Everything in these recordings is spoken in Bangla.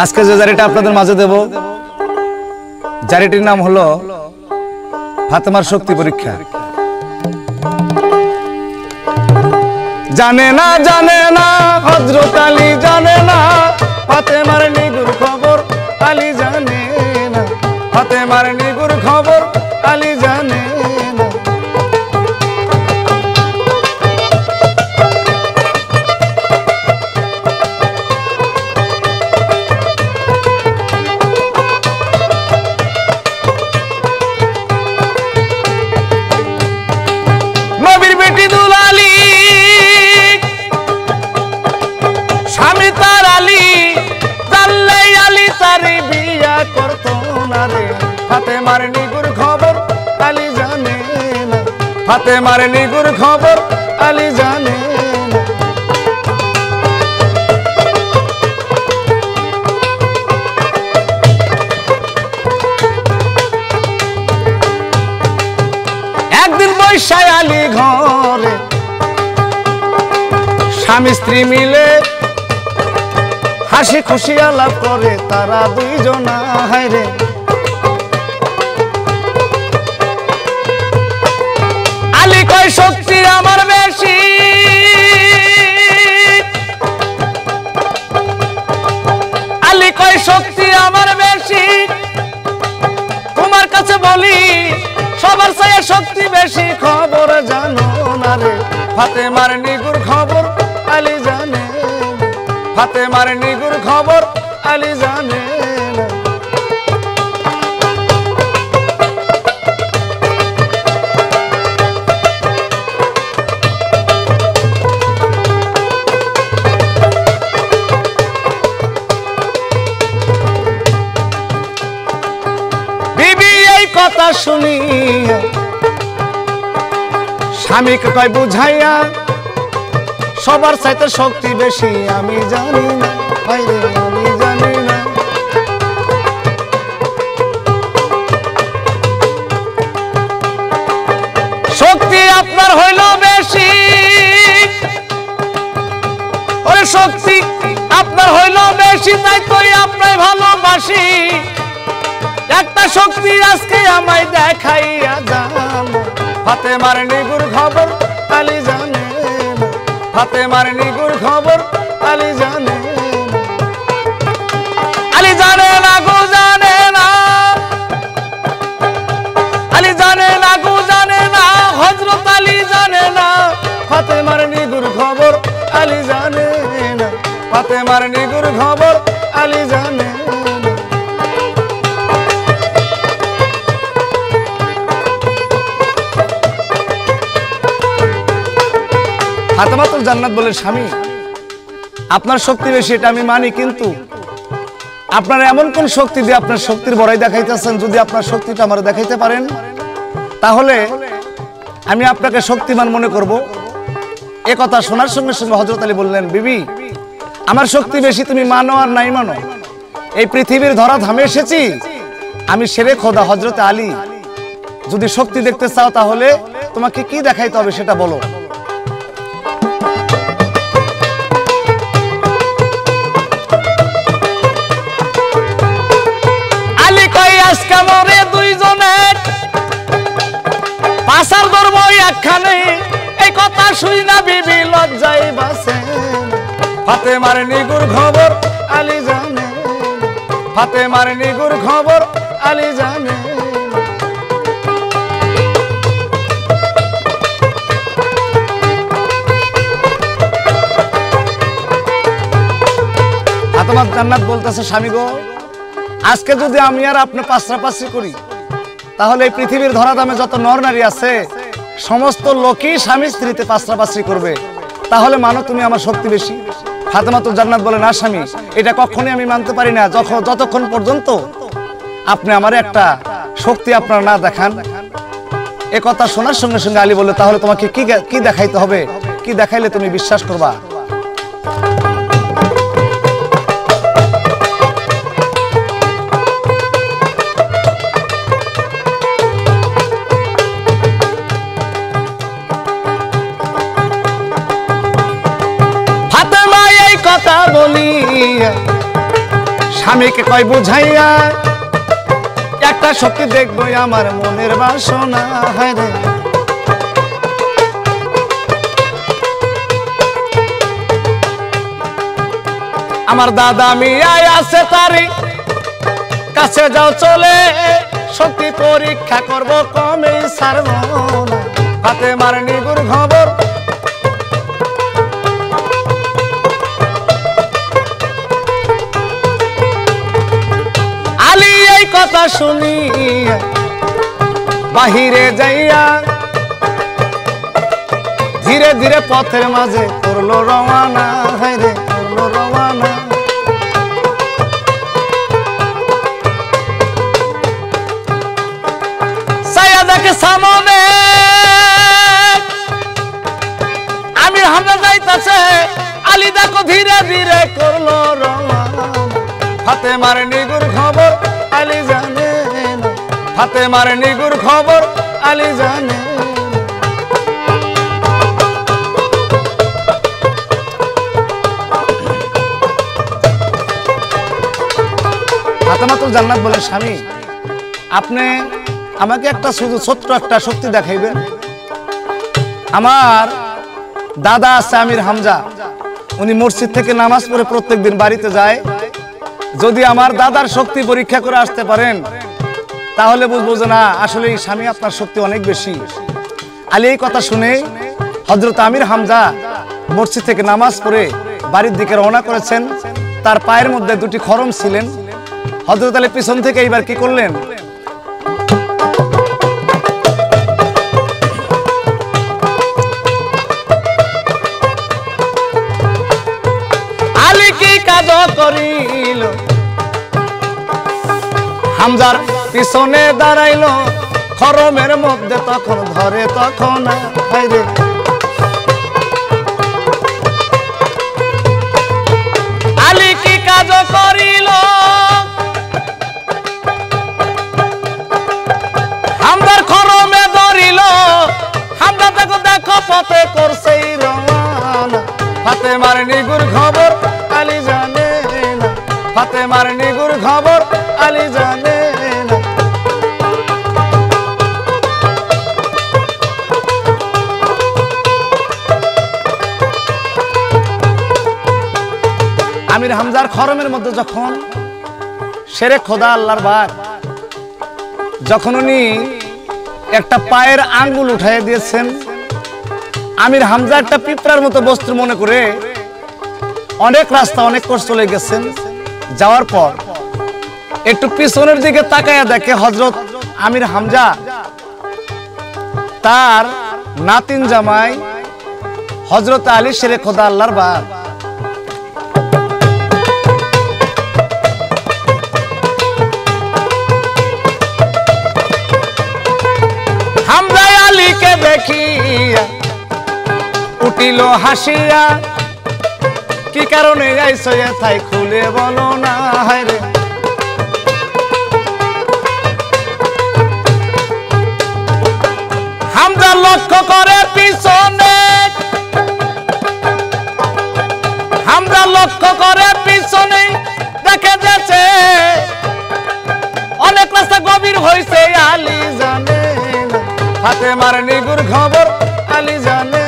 আজকে যে জারিটা আপনাদের মাঝে দেব, জারিটির নাম হলো ফাতেমার শক্তি পরীক্ষা। জানে না হযরত আলী জানে না ফাতেমার নিগুর খবর, আলী জানে না ফাতেমার নিগুর খবর, আলী জানে না। নবীর বেটি দুলালী, স্বামী তার আলী, জানলে আলী তারি বিয়া করতো না রে। ফাতেমার নিগুর খবর আলী জানে না, ফাতেমার নিগুর খবর আলী জানে না। একদিন বৈশাখ আলী ঘরে স্বামী স্ত্রী মিলে হাসি খুশি আলাপ করে তারা দুইজনা। হায়রে আলী কয় শক্তি আমার বেশি, আলী কয় শক্তি আমার বেশি, তোমার কাছে বলি সবার চেয়ে শক্তি বেশি, খবর জানো না রে। ফাতেমার নিগুর খবর আলী জানে, ফাতেমার নিগুর খবর আলী জানে না। বিবি এই কথা শুনিয়া স্বামীকে কয় বুঝাইয়া, সবার চাইতে শক্তি বেশি আমি জানি না, ভাইরে আমি জানি না। শক্তি আপনার হইল বেশি, ওরে শক্তি আপনার হইল বেশি, তাই তো আপনার ভালোবাসি। একটা শক্তি আজকে আমায় দেখাইয়া যান, ফাতেমার নিগুর খবর আলী জানে না, ফাতেমার নিগুর খবর আলী জানে না। আলী জানে না গো জানে না, আলী জানে না গো জানে না, হযরত আলী জানে না ফাতেমার নিগুর খবর আলী জানে না, ফাতেমার নিগুর খবর আলী জানে না। ফাতেমাতুল জান্নাত বলে, স্বামী আপনার শক্তি বেশি এটা আমি মানি, কিন্তু আপনার এমন কোন শক্তি দিয়ে আপনার শক্তির বড়াই দেখাইতেছেন, যদি আপনার শক্তিটা আমার দেখাইতে পারেন তাহলে আমি আপনাকে শক্তিমান মনে করব। এ কথা শোনার সঙ্গে সঙ্গে হযরত আলী বললেন, বিবি আমার শক্তি বেশি তুমি মানো আর নাই মানো, এই পৃথিবীর ধরা ধামে এসেছি আমি শেরে খোদা হযরত আলী, যদি শক্তি দেখতে চাও তাহলে তোমাকে কি দেখাইতে হবে সেটা বলো। আজকে মরে দুইজনে পাশার ধর্ম একখানে, এই কথা শুই না বিবি লজ্জায় বাসে। ফাতেমার নিগুর খবর আলী জানে, ফাতেমার নিগুর খবর আলী জানে। ফাতেমাতুল জান্নাত বলতেছে, স্বামী গো আজকে যদি আমি আর আপনি পাশাপাশি করি তাহলে এই পৃথিবীর ধরাধামে যত নর নারী আছে সমস্ত লোকই স্বামী স্ত্রীতে পাশাপাশি করবে, তাহলে মানো তুমি আমার শক্তি বেশি। ফাতেমাতুল জান্নাত বলে, না স্বামী এটা কখনোই আমি মানতে পারি না, যতক্ষণ পর্যন্ত আপনি আমার একটা শক্তি আপনার না দেখান। এ কথা শোনার সঙ্গে সঙ্গে আলী বলল, তাহলে তোমাকে কি দেখাইতে হবে, কি দেখাইলে তুমি বিশ্বাস করবা? স্বামীকে কয় বুঝাইয়া একটা শক্তি দেখবো আমার মনের বাসনা হায় রে। আমার দাদা মিয়াই আছে তারি কাছে যাও চলে শক্তি পরীক্ষা করব কমে ছাড়ব না হাতে মার নিগুর খবর। আলী এই কথা শুনি বাহিরে যাইয়া ধীরে ধীরে পথের মাঝে করলো রওয়ানা হায় রে করলো রওয়ানা। সায়া দেখে সামনে আমির হামজা যাইতাছে আলী দেখো ধীরে ধীরে করলো রওয়ানা হাতে মারে নিগুর খবর আলী জানে না হাতে মারে নিগুর খবর আলী জানে। ফাতেমাতুল জান্নাত বলে স্বামী আপনি আমাকে একটা শুধু ছোট্ট একটা শক্তি দেখাইবেন। আমার দাদা আছে আমির হামজা, উনি মসজিদ থেকে নামাজ পড়ে প্রত্যেকদিন বাড়িতে যায়। যদি আমার দাদার শক্তি পরীক্ষা করে আসতে পারেন তাহলে বুঝবো যে না আসলে এই স্বামী আপনার শক্তি অনেক বেশি। আলী এই কথা শুনে হযরত আমির হামজা মসজিদ থেকে নামাজ পড়ে বাড়ির দিকে রওনা করেছেন। তার পায়ের মধ্যে দুটি খরম ছিলেন। হযরত আলী পিছন থেকে এইবার কি করলেন, আলী কি কাজ করিল হামজার পিছনে দাঁড়াইলো খরমের মধ্যে তখন ধরে তখন হায়রে। আলী কি কাজ করিল হামজার খরমে ধরিল হামজা দেখো দেখো পথে করছে রওয়ানা ফাতেমার নিগুর খবর আলী জানে না ফাতেমার নিগুর খবর আলী জানে না। আমির হামজার খরমের মধ্যে যখন শেরে খোদা আল্লাহর বার যখন উনি একটা পায়ের আঙ্গুল উঠাইয়া দিয়েছেন, আমির হামজা একটা পিঁপড়ার মতো বস্তু মনে করে অনেক রাস্তা অনেক কষ্ট চলে গেছেন। যাওয়ার পর একটু পিছনের দিকে তাকায়া দেখে হযরত আমির হামজা তার নাতিন জামাই হযরত আলী শেরে খোদা আল্লাহর বার হামজা আলীকে দেখিয়া উঠিল হাসিয়া কি কারণে আইছো এথায় খুলে বলো না হায়রে। হামজা লক্ষ্য করে পিছনে হামজা লক্ষ্য করে পিছনে দেখে যাচ্ছে অনেক রাস্তা গভীর হয়েছে আলী জানে না ফাতেমার নিগুর খবর আলী জানে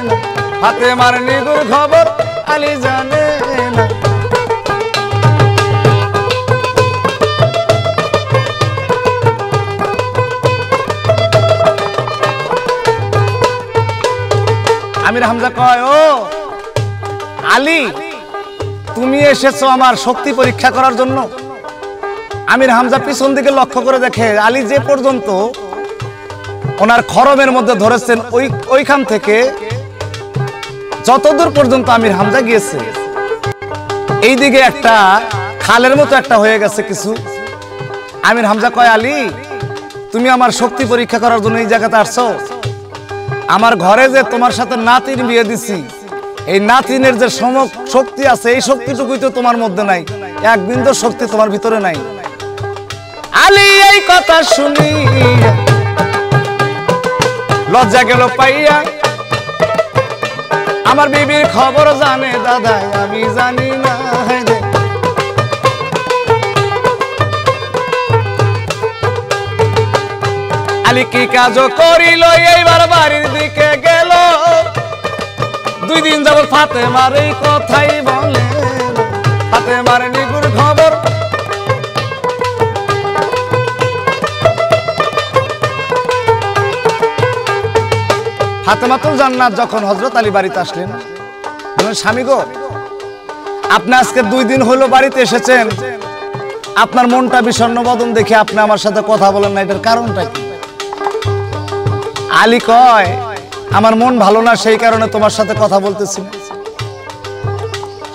না ফাতেমার নিগুর খবর আলী জানে না। আমির হামজা কয় ও আলী তুমি এসেছো আমার শক্তি পরীক্ষা করার জন্য। আমির হামজা পিছন দিকে লক্ষ্য করে দেখে আলী যে পর্যন্ত ওনার খরমের মধ্যে ধরেছেন ওইখান থেকে যতদূর পর্যন্ত আমির হামজা গিয়েছে এইদিকে একটা খালের মতো একটা হয়ে গেছে কিছু। আমির হামজা কয় আলী তুমি আমার শক্তি পরীক্ষা করার জন্য এই জায়গাতে আসছো। আমার ঘরে যে তোমার সাথে নাতিন বিয়ে দিছি এই নাতিনের যে শক্তি আছে এই শক্তিটুকুই তো তোমার মধ্যে নাই, এক বিন্দু শক্তি তোমার ভিতরে নাই। আলী এই কথা শুনি লজ্জা গেল পাইয়া আমার বিবির খবর জানে দাদা আমি জানি না। আলী কি কাজ করিল এইবার বাড়ির দিকে গেল 2 দিন যাবত ফাতেমার এই কথাই বলে ফাতেমার নিগুর খবর ফাতেমাতুল জান্নাত যখন হযরত আলী বাড়িতে আসলেন বললেন স্বামী গো আপনি আজকে 2 দিন হলো বাড়িতে এসেছেন আপনার মনটা বিষণ্ণ বদন দেখে আপনি আমার সাথে কথা বলেন না এটার কারণটা কি আলী কয় আমার মন ভালো না সেই কারণে তোমার সাথে কথা বলতেছি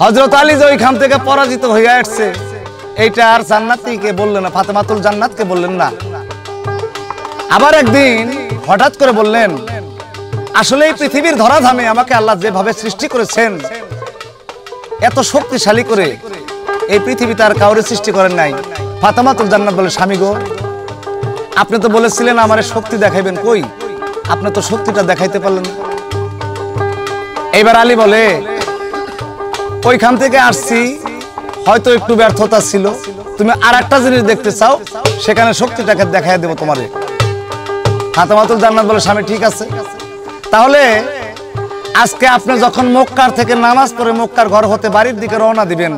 হযরত আলী যে ওইখান থেকে পরাজিত হয়ে আসছে এইটা আর জান্নাতীকে বললেন না ফাতেমাতুল জান্নাতকে বললেন না আবার একদিন হঠাৎ করে বললেন আসলে এই পৃথিবীর ধরাধামে আমাকে আল্লাহ যেভাবে সৃষ্টি করেছেন এত শক্তিশালী করে এই পৃথিবীতে আর কাউরে সৃষ্টি করেন নাই ফাতেমাতুল জান্নাত বলে স্বামী গো আপনি তো বলেছিলেন আমারে শক্তি দেখাইবেন কই আপনি তো শক্তিটা দেখাইতে পারলেন না এইবার আলী বলে ওইখান থেকে আসছি হয়তো একটু ব্যর্থতা ছিল তুমি আরেকটা জিনিস দেখতে চাও সেখানে শক্তিটাকে দেখাই দেব তোমারে ফাতেমাতুল জান্নাত বলে স্বামী ঠিক আছে তাহলে আজকে আপনি যখন মক্কার থেকে নামাজ পড়ে মক্কার ঘর হতে বাড়ির দিকে রওনা দিবেন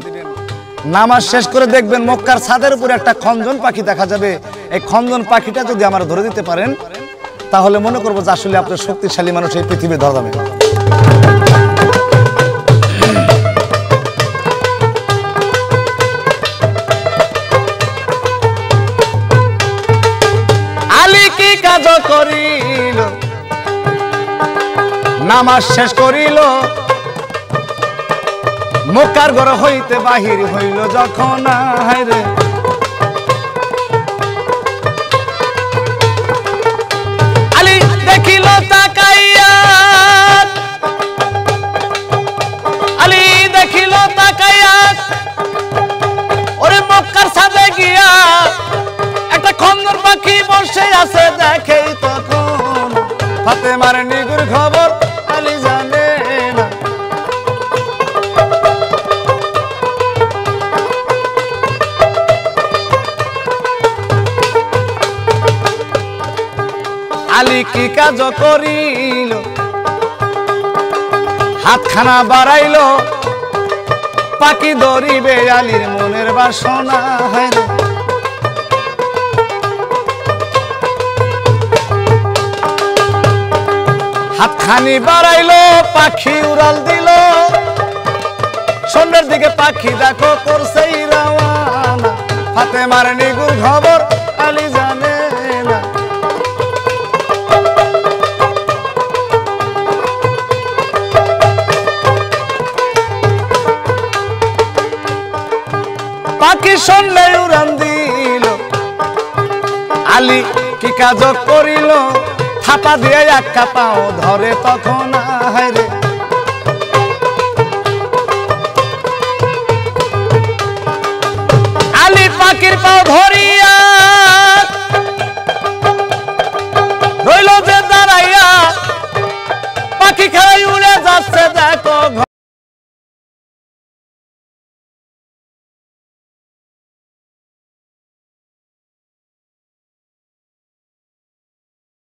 নামাজ শেষ করে দেখবেন মক্কার ছাদের উপরে একটা খঞ্জন পাখি দেখা যাবে এই খঞ্জন পাখিটা যদি আমরা ধরে দিতে পারেন তাহলে মনে করব যে আসলে আপনি শক্তিশালী মানুষ এই পৃথিবীর ধরাধামে আলী কি কাজ করিল নামাজ শেষ করিল মক্কার ঘর হইতে বাহির হইল যখন হায়রে আলী দেখিল তাকাইয়া আলী দেখিল তাকাইয়া ওরে মক্কার ছাদে গিয়া একটা খঞ্জন পাখি বসে আছে দেখেই তখন ফাতেমার নিগুর খবর আলী জানে না আলী কি কাজ করিল হাতখানা বাড়াইল পাখি ধরিবে আলীর মনের বাসনা হায়রে হাতখানি বাড়াইলো পাখি উড়াল দিল সন্ধ্যের দিকে পাখি দেখো করছে রওয়ানা ফাতেমার নিগুর খবর আলী জানে না পাখি সন্ধ্যে উড়াল দিল আলী কি কাজ করিল থাপা দিয়ে একটা পাও ধরে তখন হায়রে